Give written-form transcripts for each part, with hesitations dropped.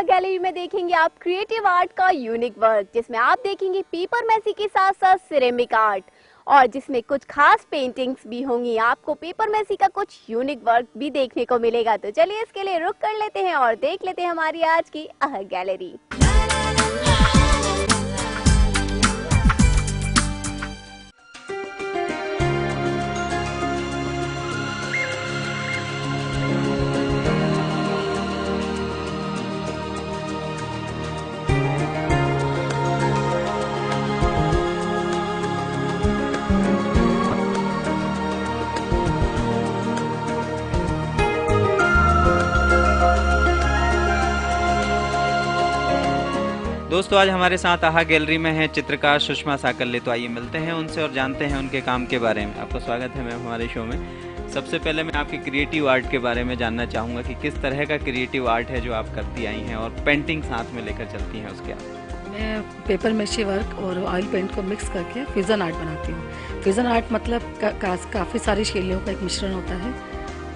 Gallery में देखेंगे आप क्रिएटिव आर्ट का यूनिक वर्क, जिसमें आप देखेंगे पेपर मैसी के साथ साथ सिरेमिक आर्ट और जिसमें कुछ खास पेंटिंग्स भी होंगी। आपको पेपर मैसी का कुछ यूनिक वर्क भी देखने को मिलेगा। तो चलिए इसके लिए रुक कर लेते हैं और देख लेते हैं हमारी आज की गैलरी। दोस्तों, आज हमारे साथ आहा गैलरी में है चित्रकार सुषमा साकल्ले। तो आइए मिलते हैं उनसे और जानते हैं उनके काम के बारे में। आपका स्वागत है मैम हमारे शो में। सबसे पहले मैं आपके क्रिएटिव आर्ट के बारे में जानना चाहूँगा कि किस तरह का क्रिएटिव आर्ट है जो आप करती आई हैं और पेंटिंग साथ में लेकर चलती हैं उसके आप। मैं पेपर मैशी वर्क और ऑयल पेंट को मिक्स करके फ्यूज़न आर्ट बनाती हूँ। फ्यूज़न आर्ट मतलब काफ़ी सारी शैलियों का एक मिश्रण होता है।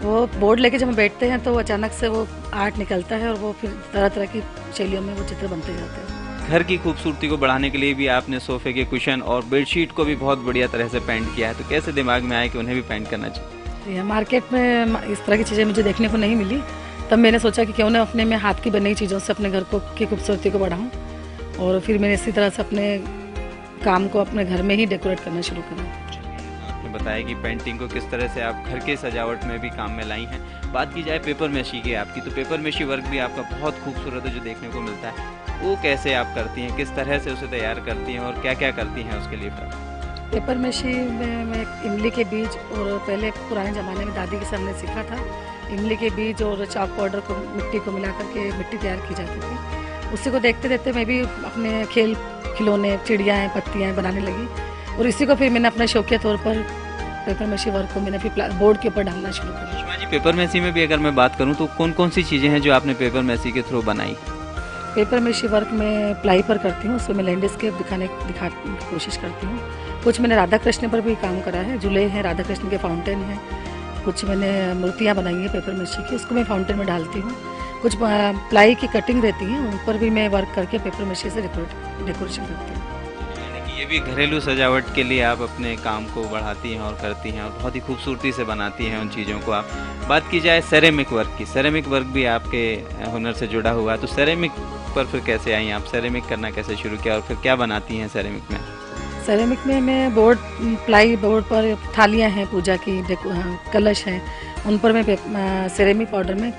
वो बोर्ड लेके जब हम बैठते हैं तो अचानक से वो आर्ट निकलता है और वो फिर तरह तरह की शैलियों में वो चित्र बनते जाते हैं। घर की खूबसूरती को बढ़ाने के लिए भी आपने सोफे के कुशन और बेडशीट को भी बहुत बढ़िया तरह से पेंट किया है। तो कैसे दिमाग में आया कि उन्हें भी पेंट करना चाहिए? मार्केट में इस तरह की चीज़ें मुझे देखने को नहीं मिली, तब मैंने सोचा कि क्यों ना अपने में हाथ की बनी चीज़ों से अपने घर को की खूबसूरती को बढ़ाऊँ। और फिर मैंने इसी तरह से अपने काम को अपने घर में ही डेकोरेट करना शुरू करा। आपने बताया कि पेंटिंग को किस तरह से आप घर के सजावट में भी काम में लाई हैं। बात की जाए पेपर मैशी की आपकी, तो पेपर मैशी वर्क भी आपका बहुत खूबसूरत है जो देखने को मिलता है। वो कैसे आप करती हैं, किस तरह से उसे तैयार करती हैं और क्या क्या करती हैं उसके लिए? पेपर मैशी में मैं इमली के बीज और पहले पुराने ज़माने में दादी के से हमने सीखा था, इमली के बीज और चाक पाउडर को मिट्टी को मिला करके मिट्टी तैयार की जाती थी। उसी को देखते देखते मैं भी अपने खिलौने चिड़ियाँ पत्तियाँ बनाने लगी और इसी को फिर मैंने अपने शौकिया तौर पर पेपर मैशी वर्क को मैंने फिर बोर्ड के ऊपर डालना शुरू किया। सुषमा जी, पेपर मैसी में भी अगर मैं बात करूं तो कौन कौन सी चीज़ें हैं जो आपने पेपर मैसी के थ्रू बनाई? पेपर मैशी वर्क में प्लाई पर करती हूँ, उसमें मैं लैंडस्केप दिखाने की कोशिश करती हूँ। कुछ मैंने राधा कृष्ण पर भी काम करा है, झूले हैं, राधा कृष्ण के फाउंटेन हैं। कुछ मैंने मूर्तियाँ बनाई हैं पेपर मैशी की, उसको मैं फाउंटेन में डालती हूँ। कुछ प्लाई की कटिंग रहती है, उन पर भी मैं वर्क करके पेपर मैशी से डेकोरेशन करती हूँ। ये भी घरेलू सजावट के लिए आप अपने काम को बढ़ाती हैं और करती हैं और बहुत ही खूबसूरती से बनाती हैं उन चीज़ों को आप। बात की जाए सेरेमिक वर्क की, सेरेमिक वर्क भी आपके हुनर से जुड़ा हुआ है। तो सेरेमिक पर फिर कैसे आई आप? सेरेमिक करना कैसे शुरू किया और फिर क्या बनाती हैं सेरेमिक में? सेरेमिक में मैं प्लाई बोर्ड पर थालियाँ हैं पूजा की, कलश हैं, उन पर मैं सेरेमिक पाउडर में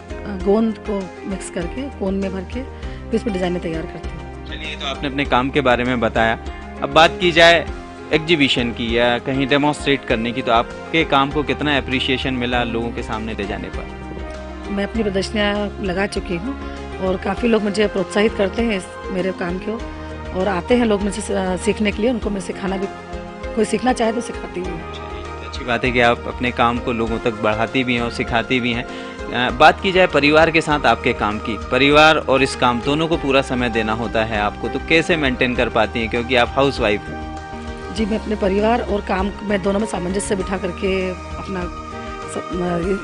गोंद को मिक्स करके कोन में भर के फिर इस पर डिज़ाइनें तैयार करती हूँ। चलिए, तो आपने अपने काम के बारे में बताया। अब बात की जाए एग्जीबिशन की या कहीं डेमोन्स्ट्रेट करने की, तो आपके काम को कितना अप्रिशिएशन मिला लोगों के सामने ले जाने पर? मैं अपनी प्रदर्शनियाँ लगा चुकी हूँ और काफ़ी लोग मुझे प्रोत्साहित करते हैं इस मेरे काम को और आते हैं लोग मुझे सीखने के लिए। उनको मैं सिखाना भी, कोई सीखना चाहे तो सिखाती हूँ। अच्छी बात है कि आप अपने काम को लोगों तक बढ़ाती भी हैं और सिखाती भी हैं। बात की जाए परिवार के साथ आपके काम की, परिवार और इस काम दोनों को पूरा समय देना होता है आपको, तो कैसे मेंटेन कर पाती हैं क्योंकि आप हाउसवाइफ हैं? जी, मैं अपने परिवार और काम में दोनों में सामंजस्य बिठा करके अपना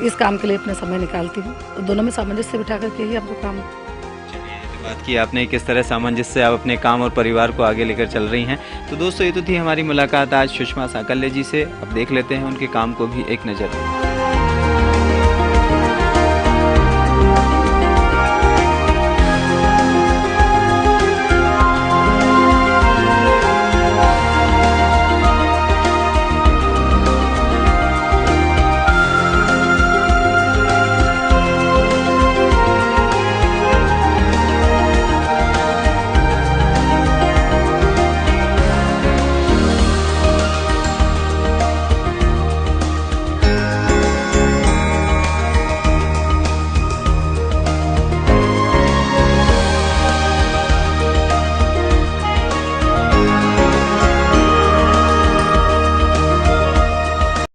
इस काम के लिए अपना समय निकालती हूँ और दोनों में सामंजस्य बिठा करके ही आपको काम। चलिए, तो बात की आपने किस तरह सामंजस्य आप अपने काम और परिवार को आगे लेकर चल रही हैं। तो दोस्तों, ये तो थी हमारी मुलाकात आज सुषमा साकल्ले जी से। अब देख लेते हैं उनके काम को भी एक नज़र।